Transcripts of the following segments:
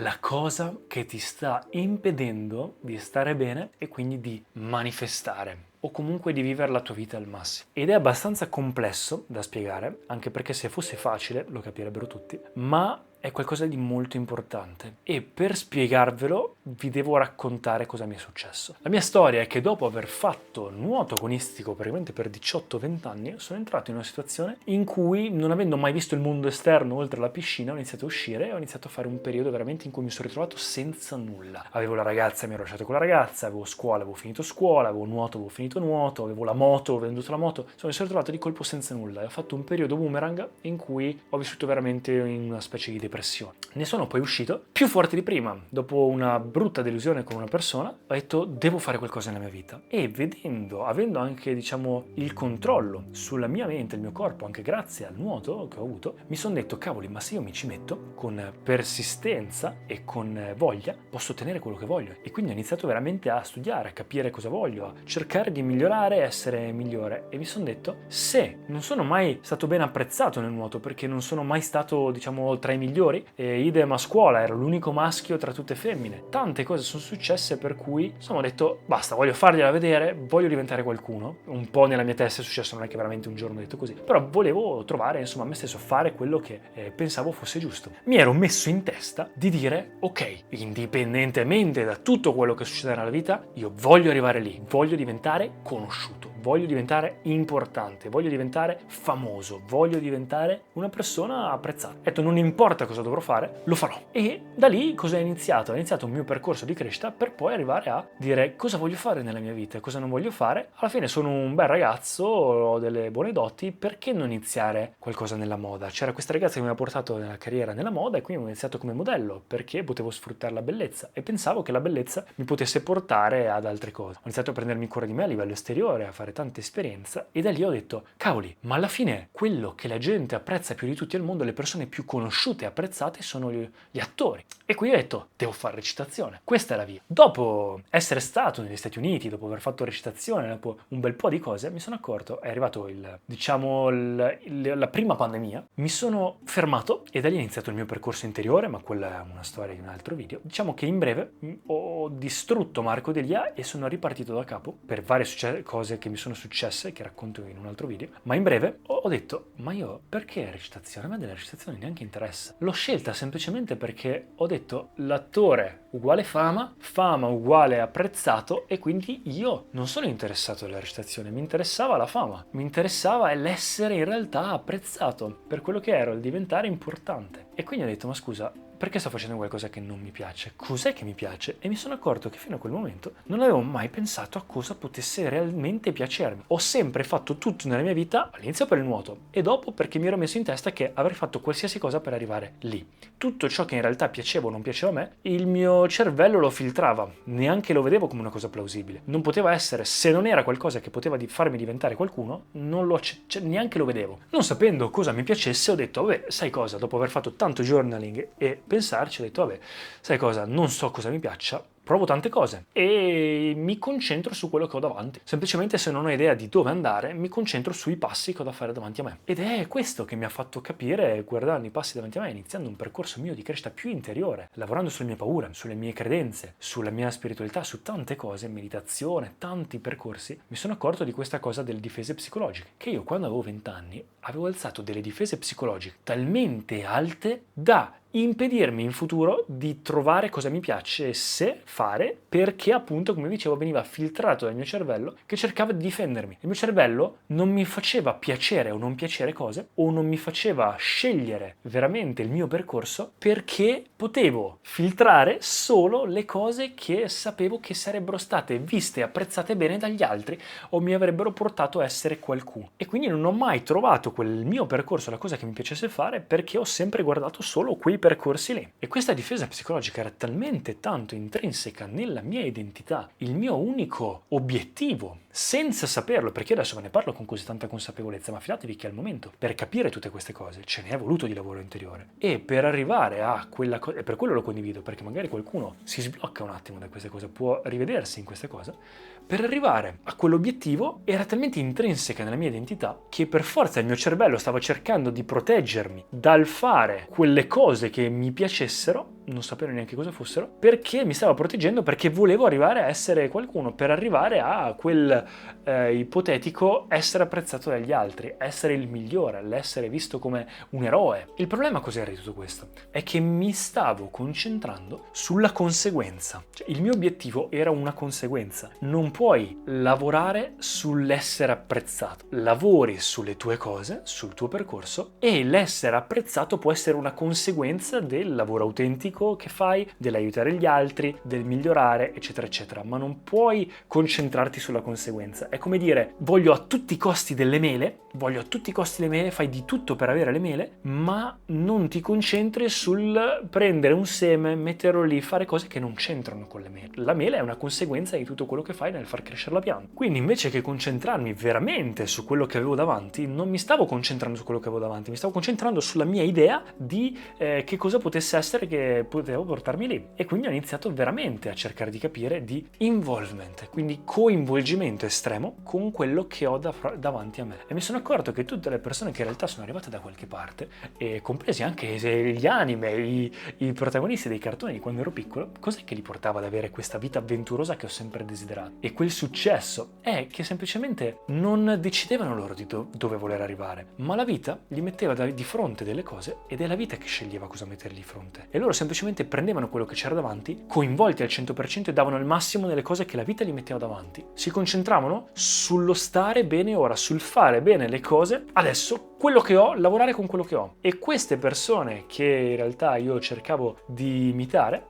la cosa che ti sta impedendo di stare bene e quindi di manifestare o comunque di vivere la tua vita al massimo. Ed è abbastanza complesso da spiegare, anche perché se fosse facile lo capirebbero tutti, ma è qualcosa di molto importante e per spiegarvelo vi devo raccontare cosa mi è successo. La mia storia è che dopo aver fatto nuoto agonistico praticamente per 18-20 anni sono entrato in una situazione in cui, non avendo mai visto il mondo esterno oltre la piscina, ho iniziato a uscire e ho iniziato a fare un periodo veramente in cui mi sono ritrovato senza nulla. Avevo la ragazza, mi ero lasciato con la ragazza, avevo scuola, avevo finito scuola, avevo nuoto, avevo finito nuoto, avevo la moto, ho venduto la moto, mi sono ritrovato di colpo senza nulla e ho fatto un periodo boomerang in cui ho vissuto veramente in una specie di depressione. Ne sono poi uscito più forte di prima. Dopo una brutta delusione con una persona, ho detto devo fare qualcosa nella mia vita. E avendo anche diciamo il controllo sulla mia mente, il mio corpo, anche grazie al nuoto che ho avuto, mi sono detto cavoli, ma se io mi ci metto con persistenza e con voglia, posso ottenere quello che voglio. E quindi ho iniziato veramente a studiare, a capire cosa voglio, a cercare di migliorare, essere migliore. E mi sono detto, se non sono mai stato ben apprezzato nel nuoto, perché non sono mai stato diciamo tra i migliori, e idem a scuola, ero l'unico maschio tra tutte femmine. Tante cose sono successe per cui insomma ho detto basta, voglio fargliela vedere, voglio diventare qualcuno. Un po' nella mia testa è successo, non è che veramente un giorno ho detto così, però volevo trovare insomma me stesso, fare quello che pensavo fosse giusto. Mi ero messo in testa di dire ok, indipendentemente da tutto quello che succederà nella vita, io voglio arrivare lì, voglio diventare conosciuto, voglio diventare importante, voglio diventare famoso, voglio diventare una persona apprezzata. Ho detto non importa cosa dovrò fare, lo farò. E da lì cosa è iniziato? È iniziato un mio percorso di crescita per poi arrivare a dire cosa voglio fare nella mia vita, cosa non voglio fare. Alla fine sono un bel ragazzo, ho delle buone doti, perché non iniziare qualcosa nella moda? C'era questa ragazza che mi ha portato nella carriera nella moda e quindi ho iniziato come modello perché potevo sfruttare la bellezza e pensavo che la bellezza mi potesse portare ad altre cose. Ho iniziato a prendermi cura di me a livello esteriore, a fare tanta esperienza e da lì ho detto cavoli, ma alla fine quello che la gente apprezza più di tutti al mondo, le persone più conosciute e apprezzate sono gli attori. E qui ho detto devo fare recitazione, questa è la via. Dopo essere stato negli Stati Uniti, dopo aver fatto recitazione, dopo un bel po' di cose, mi sono accorto, è arrivato la prima pandemia, mi sono fermato e da lì è iniziato il mio percorso interiore, ma quella è una storia di un altro video. Diciamo che in breve ho distrutto Marco Delia e sono ripartito da capo per varie cose che mi sono successe, che racconto in un altro video, ma in breve ho detto ma io perché recitazione? A me della recitazione neanche interessa. L'ho scelta semplicemente perché ho detto l'attore uguale fama, fama uguale apprezzato e quindi io non sono interessato alla recitazione, mi interessava la fama, mi interessava l'essere in realtà apprezzato per quello che ero, il diventare importante. E quindi ho detto ma scusa, perché sto facendo qualcosa che non mi piace? Cos'è che mi piace? E mi sono accorto che fino a quel momento non avevo mai pensato a cosa potesse realmente piacermi. Ho sempre fatto tutto nella mia vita, all'inizio per il nuoto e dopo perché mi ero messo in testa che avrei fatto qualsiasi cosa per arrivare lì. Tutto ciò che in realtà piaceva o non piaceva a me, il mio cervello lo filtrava, neanche lo vedevo come una cosa plausibile. Non poteva essere, se non era qualcosa che poteva farmi diventare qualcuno, neanche lo vedevo. Non sapendo cosa mi piacesse ho detto, vabbè, sai cosa, dopo aver fatto tanto journaling e pensarci, ho detto vabbè, sai cosa, non so cosa mi piaccia, provo tante cose e mi concentro su quello che ho davanti. Semplicemente se non ho idea di dove andare, mi concentro sui passi che ho da fare davanti a me. Ed è questo che mi ha fatto capire, guardando i passi davanti a me, iniziando un percorso mio di crescita più interiore, lavorando sulle mie paure, sulle mie credenze, sulla mia spiritualità, su tante cose, meditazione, tanti percorsi, mi sono accorto di questa cosa delle difese psicologiche, che io quando avevo 20 anni avevo alzato delle difese psicologiche talmente alte da impedirmi in futuro di trovare cosa mi piacesse fare perché appunto, come dicevo, veniva filtrato dal mio cervello che cercava di difendermi. Il mio cervello non mi faceva piacere o non piacere cose o non mi faceva scegliere veramente il mio percorso perché potevo filtrare solo le cose che sapevo che sarebbero state viste e apprezzate bene dagli altri o mi avrebbero portato a essere qualcuno. E quindi non ho mai trovato quel mio percorso, la cosa che mi piacesse fare, perché ho sempre guardato solo quei percorsi lì. E questa difesa psicologica era talmente tanto intrinseca nella mia identità, il mio unico obiettivo, senza saperlo, perché adesso ve ne parlo con così tanta consapevolezza, ma fidatevi che al momento, per capire tutte queste cose, ce ne è voluto di lavoro interiore. E per arrivare a quella cosa, e per quello lo condivido, perché magari qualcuno si sblocca un attimo da queste cose, può rivedersi in queste cose, per arrivare a quell'obiettivo era talmente intrinseca nella mia identità che per forza il mio cervello stava cercando di proteggermi dal fare quelle cose che mi piacessero non sapevo neanche cosa fossero, perché mi stavo proteggendo, perché volevo arrivare a essere qualcuno, per arrivare a quel ipotetico essere apprezzato dagli altri, essere il migliore, l'essere visto come un eroe. Il problema cos'era di tutto questo? È che mi stavo concentrando sulla conseguenza. Cioè, il mio obiettivo era una conseguenza. Non puoi lavorare sull'essere apprezzato. Lavori sulle tue cose, sul tuo percorso, e l'essere apprezzato può essere una conseguenza del lavoro autentico che fai, dell'aiutare gli altri, del migliorare, eccetera, eccetera. Ma non puoi concentrarti sulla conseguenza. È come dire, voglio a tutti i costi delle mele, fai di tutto per avere le mele, ma non ti concentri sul prendere un seme, metterlo lì, fare cose che non c'entrano con le mele. La mela è una conseguenza di tutto quello che fai nel far crescere la pianta. Quindi invece che concentrarmi veramente su quello che avevo davanti, non mi stavo concentrando su quello che avevo davanti, mi stavo concentrando sulla mia idea di che cosa potesse essere che potevo portarmi lì. E quindi ho iniziato veramente a cercare di capire di involvement, quindi coinvolgimento estremo con quello che ho davanti a me. E mi sono accorto che tutte le persone che in realtà sono arrivate da qualche parte, e compresi anche gli anime, i protagonisti dei cartoni di quando ero piccolo, cos'è che li portava ad avere questa vita avventurosa che ho sempre desiderato? E quel successo è che semplicemente non decidevano loro di dove voler arrivare, ma la vita gli metteva di fronte delle cose ed è la vita che sceglieva cosa mettergli di fronte. E loro semplicemente prendevano quello che c'era davanti, coinvolti al 100% e davano il massimo nelle cose che la vita gli metteva davanti. Si concentravano sullo stare bene ora, sul fare bene le cose adesso, quello che ho, lavorare con quello che ho. E queste persone che in realtà io cercavo di imitare,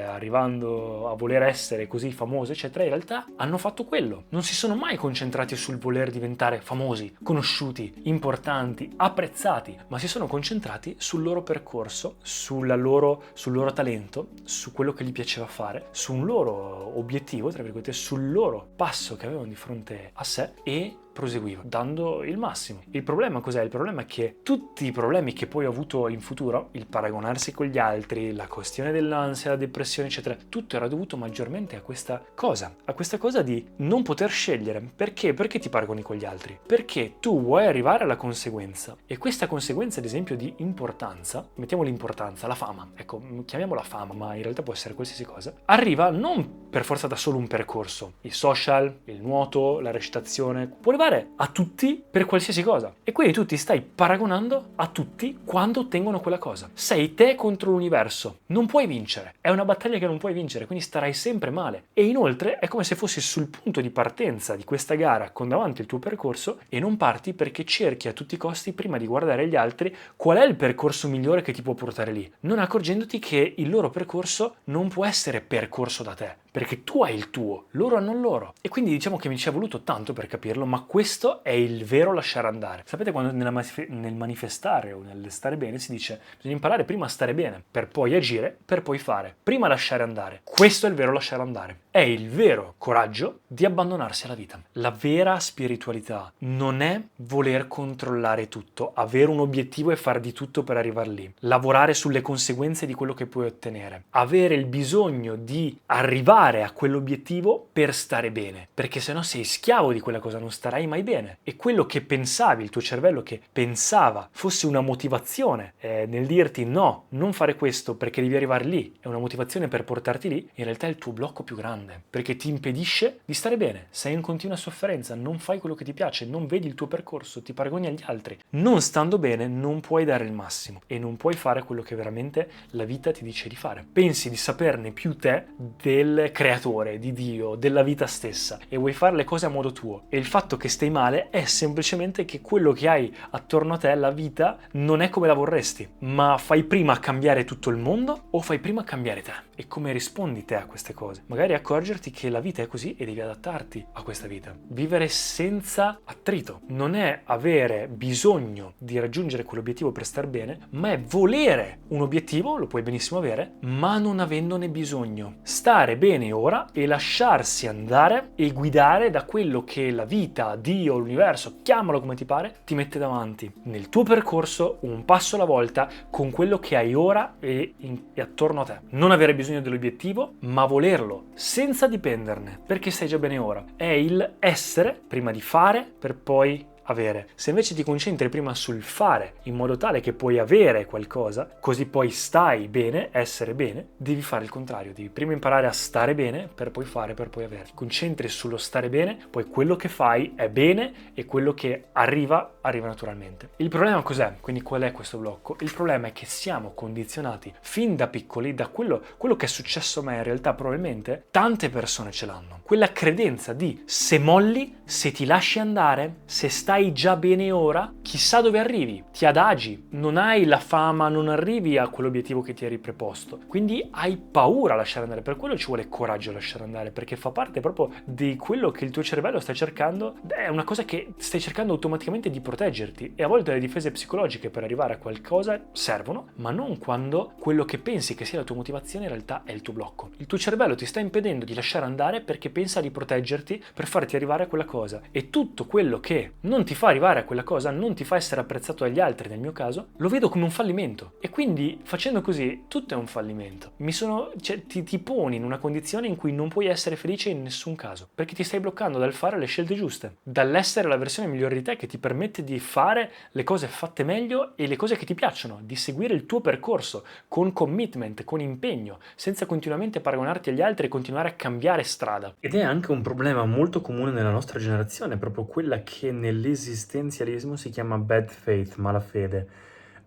arrivando a voler essere così famose, eccetera, in realtà hanno fatto quello. Non si sono mai concentrati sul voler diventare famosi, conosciuti, importanti, apprezzati, ma si sono concentrati sul loro percorso, sul loro talento, su quello che gli piaceva fare, su un loro obiettivo, tra virgolette, sul loro passo che avevano di fronte a sé e proseguiva, dando il massimo. Il problema cos'è? Il problema è che tutti i problemi che poi ho avuto in futuro, il paragonarsi con gli altri, la questione dell'ansia, la depressione, eccetera, tutto era dovuto maggiormente a questa cosa di non poter scegliere. Perché? Perché ti paragoni con gli altri? Perché tu vuoi arrivare alla conseguenza, e questa conseguenza, ad esempio, di importanza, mettiamo l'importanza, la fama, ecco, chiamiamola fama, ma in realtà può essere qualsiasi cosa, arriva non per forza da solo un percorso, i social, il nuoto, la recitazione, può arrivare a tutti per qualsiasi cosa. E quindi tu ti stai paragonando a tutti quando ottengono quella cosa. Sei te contro l'universo, non puoi vincere, è una battaglia che non puoi vincere, quindi starai sempre male. E inoltre è come se fossi sul punto di partenza di questa gara con davanti il tuo percorso e non parti perché cerchi a tutti i costi, prima di guardare gli altri, qual è il percorso migliore che ti può portare lì, non accorgendoti che il loro percorso non può essere percorso da te, perché tu hai il tuo, loro hanno il loro. E quindi diciamo che mi ci è voluto tanto per capirlo, ma questo è il vero lasciare andare. Sapete quando nel manifestare o nel stare bene si dice bisogna imparare prima a stare bene, per poi agire, per poi fare. Prima lasciare andare. Questo è il vero lasciare andare. È il vero coraggio di abbandonarsi alla vita. La vera spiritualità non è voler controllare tutto, avere un obiettivo e fare di tutto per arrivare lì. Lavorare sulle conseguenze di quello che puoi ottenere. Avere il bisogno di arrivare a quell'obiettivo per stare bene, perché sennò sei schiavo di quella cosa, non starai mai bene. E quello che pensavi, il tuo cervello che pensava fosse una motivazione nel dirti no, non fare questo perché devi arrivare lì, è una motivazione per portarti lì, in realtà è il tuo blocco più grande, perché ti impedisce di stare bene, sei in continua sofferenza, non fai quello che ti piace, non vedi il tuo percorso, ti paragoni agli altri. Non stando bene non puoi dare il massimo e non puoi fare quello che veramente la vita ti dice di fare. Pensi di saperne più te del creatore, di Dio, della vita stessa, e vuoi fare le cose a modo tuo, e il fatto che stai male è semplicemente che quello che hai attorno a te, la vita, non è come la vorresti. Ma fai prima a cambiare tutto il mondo o fai prima a cambiare te? E come rispondi te a queste cose? Magari accorgerti che la vita è così e devi adattarti a questa vita. Vivere senza attrito non è avere bisogno di raggiungere quell'obiettivo per star bene, ma è volere un obiettivo, lo puoi benissimo avere, ma non avendone bisogno. Stare bene ora e lasciarsi andare e guidare da quello che la vita, Dio, l'universo, chiamalo come ti pare, ti mette davanti. Nel tuo percorso, un passo alla volta, con quello che hai ora e attorno a te. Non avere bisogno dell'obiettivo, ma volerlo, senza dipenderne, perché stai già bene ora. È il essere, prima di fare, per poi avere. Se invece ti concentri prima sul fare, in modo tale che puoi avere qualcosa, così poi stai bene, essere bene, devi fare il contrario, devi prima imparare a stare bene per poi fare, per poi avere. Ti concentri sullo stare bene, poi quello che fai è bene e quello che arriva naturalmente. Il problema cos'è? Quindi qual è questo blocco? Il problema è che siamo condizionati fin da piccoli da quello che è successo a me, in realtà probabilmente tante persone ce l'hanno. Quella credenza di se molli, se ti lasci andare, se stai già bene ora, chissà dove arrivi, ti adagi, non hai la fama, non arrivi a quell'obiettivo che ti eri preposto. Quindi hai paura a lasciare andare, per quello ci vuole coraggio a lasciare andare, perché fa parte proprio di quello che il tuo cervello sta cercando, è una cosa che stai cercando automaticamente di proteggerti, e a volte le difese psicologiche per arrivare a qualcosa servono, ma non quando quello che pensi che sia la tua motivazione in realtà è il tuo blocco. Il tuo cervello ti sta impedendo di lasciare andare perché pensa di proteggerti per farti arrivare a quella cosa, e tutto quello che non ti fa arrivare a quella cosa, non ti fa essere apprezzato dagli altri, nel mio caso, lo vedo come un fallimento, e quindi facendo così tutto è un fallimento. Ti poni in una condizione in cui non puoi essere felice in nessun caso, perché ti stai bloccando dal fare le scelte giuste, dall'essere la versione migliore di te che ti permette di fare le cose fatte meglio e le cose che ti piacciono, di seguire il tuo percorso con commitment, con impegno, senza continuamente paragonarti agli altri e continuare a cambiare strada. Ed è anche un problema molto comune nella nostra generazione, proprio quella che nell'esistenzialismo si chiama bad faith, malafede,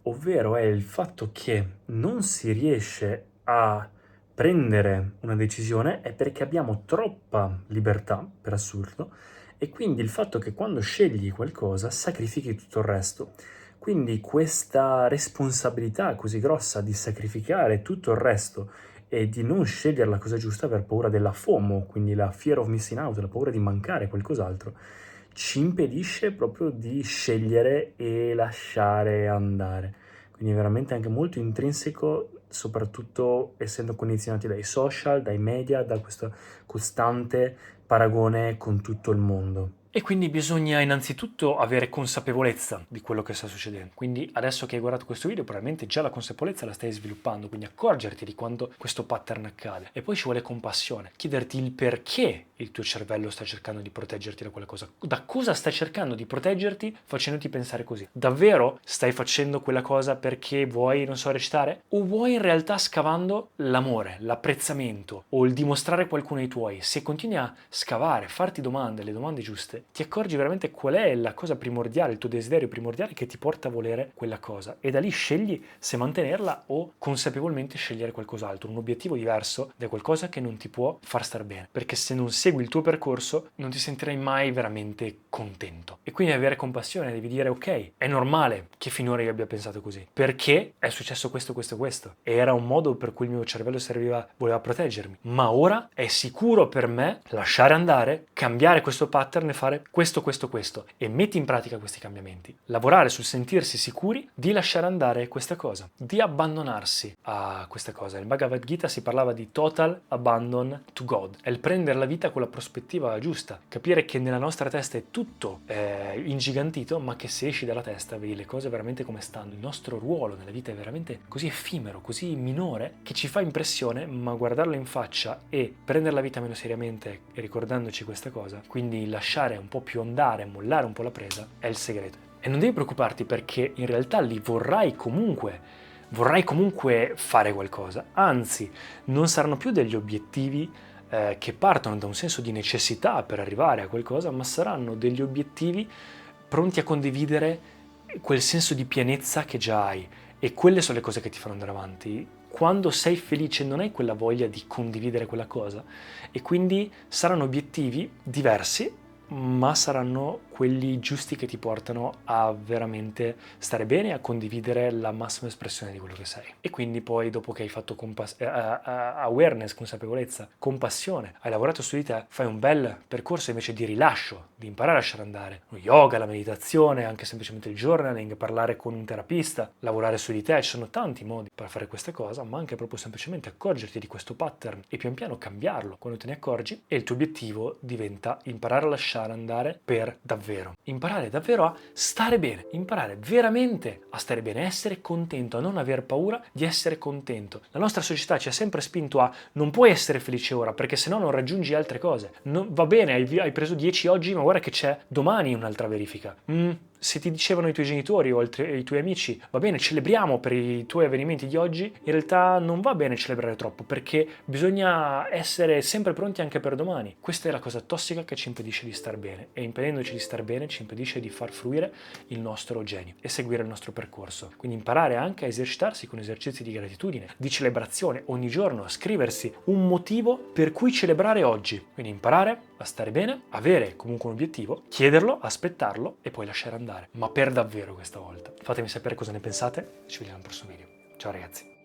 ovvero è il fatto che non si riesce a prendere una decisione è perché abbiamo troppa libertà, per assurdo, e quindi il fatto che quando scegli qualcosa sacrifichi tutto il resto. Quindi questa responsabilità così grossa di sacrificare tutto il resto e di non scegliere la cosa giusta per paura della FOMO, quindi la fear of missing out, la paura di mancare qualcos'altro, ci impedisce proprio di scegliere e lasciare andare. Quindi è veramente anche molto intrinseco, soprattutto essendo condizionati dai social, dai media, da questo costante paragone con tutto il mondo. E quindi bisogna innanzitutto avere consapevolezza di quello che sta succedendo. Quindi adesso che hai guardato questo video probabilmente già la consapevolezza la stai sviluppando, quindi accorgerti di quando questo pattern accade. E poi ci vuole compassione, chiederti il perché il tuo cervello sta cercando di proteggerti da quella cosa. Da cosa sta cercando di proteggerti facendoti pensare così? Davvero stai facendo quella cosa perché vuoi, non so, recitare? O vuoi in realtà scavando l'amore, l'apprezzamento o il dimostrare qualcuno ai tuoi? Se continui a scavare, farti domande, le domande giuste, ti accorgi veramente qual è la cosa primordiale, il tuo desiderio primordiale che ti porta a volere quella cosa, e da lì scegli se mantenerla o consapevolmente scegliere qualcos'altro, un obiettivo diverso da qualcosa che non ti può far star bene, perché se non segui il tuo percorso non ti sentirai mai veramente contento. E quindi avere compassione, devi dire ok, è normale che finora io abbia pensato così, perché è successo questo, e era un modo per cui il mio cervello voleva proteggermi, ma ora è sicuro per me lasciare andare, cambiare questo pattern e fare questo, e metti in pratica questi cambiamenti. Lavorare sul sentirsi sicuri di lasciare andare questa cosa, di abbandonarsi a questa cosa. Nel Bhagavad Gita si parlava di total abandon to God, è il prendere la vita con la prospettiva giusta, capire che nella nostra testa è tutto ingigantito, ma che se esci dalla testa vedi le cose veramente come stanno. Il nostro ruolo nella vita è veramente così effimero, così minore, che ci fa impressione, ma guardarlo in faccia e prendere la vita meno seriamente ricordandoci questa cosa, quindi lasciare un po' più andare, mollare un po' la presa, è il segreto. E non devi preoccuparti, perché in realtà lì vorrai comunque fare qualcosa, anzi non saranno più degli obiettivi che partono da un senso di necessità per arrivare a qualcosa, ma saranno degli obiettivi pronti a condividere quel senso di pienezza che già hai, e quelle sono le cose che ti fanno andare avanti. Quando sei felice non hai quella voglia di condividere quella cosa, e quindi saranno obiettivi diversi, ma saranno quelli giusti che ti portano a veramente stare bene, a condividere la massima espressione di quello che sei. E quindi poi, dopo che hai fatto awareness, consapevolezza, compassione, hai lavorato su di te, fai un bel percorso invece di rilascio, di imparare a lasciare andare. Lo yoga, la meditazione, anche semplicemente il journaling, parlare con un terapista, lavorare su di te. Ci sono tanti modi per fare questa cosa, ma anche proprio semplicemente accorgerti di questo pattern e pian piano cambiarlo quando te ne accorgi, e il tuo obiettivo diventa imparare a lasciare andare per davvero imparare davvero a stare bene, imparare veramente a stare bene, a essere contento, a non aver paura di essere contento. La nostra società ci ha sempre spinto a non puoi essere felice ora perché sennò non raggiungi altre cose. Va bene, hai preso 10 oggi, ma guarda che c'è domani un'altra verifica. Se ti dicevano i tuoi genitori o i tuoi amici, va bene, celebriamo per i tuoi avvenimenti di oggi, in realtà non va bene celebrare troppo perché bisogna essere sempre pronti anche per domani. Questa è la cosa tossica che ci impedisce di star bene e impedendoci di star bene ci impedisce di far fruire il nostro genio e seguire il nostro percorso. Quindi imparare anche a esercitarsi con esercizi di gratitudine, di celebrazione ogni giorno, a scriversi un motivo per cui celebrare oggi. Quindi imparare a stare bene, avere comunque un obiettivo, chiederlo, aspettarlo e poi lasciare andare. Ma per davvero questa volta. Fatemi sapere cosa ne pensate, ci vediamo al prossimo video. Ciao ragazzi.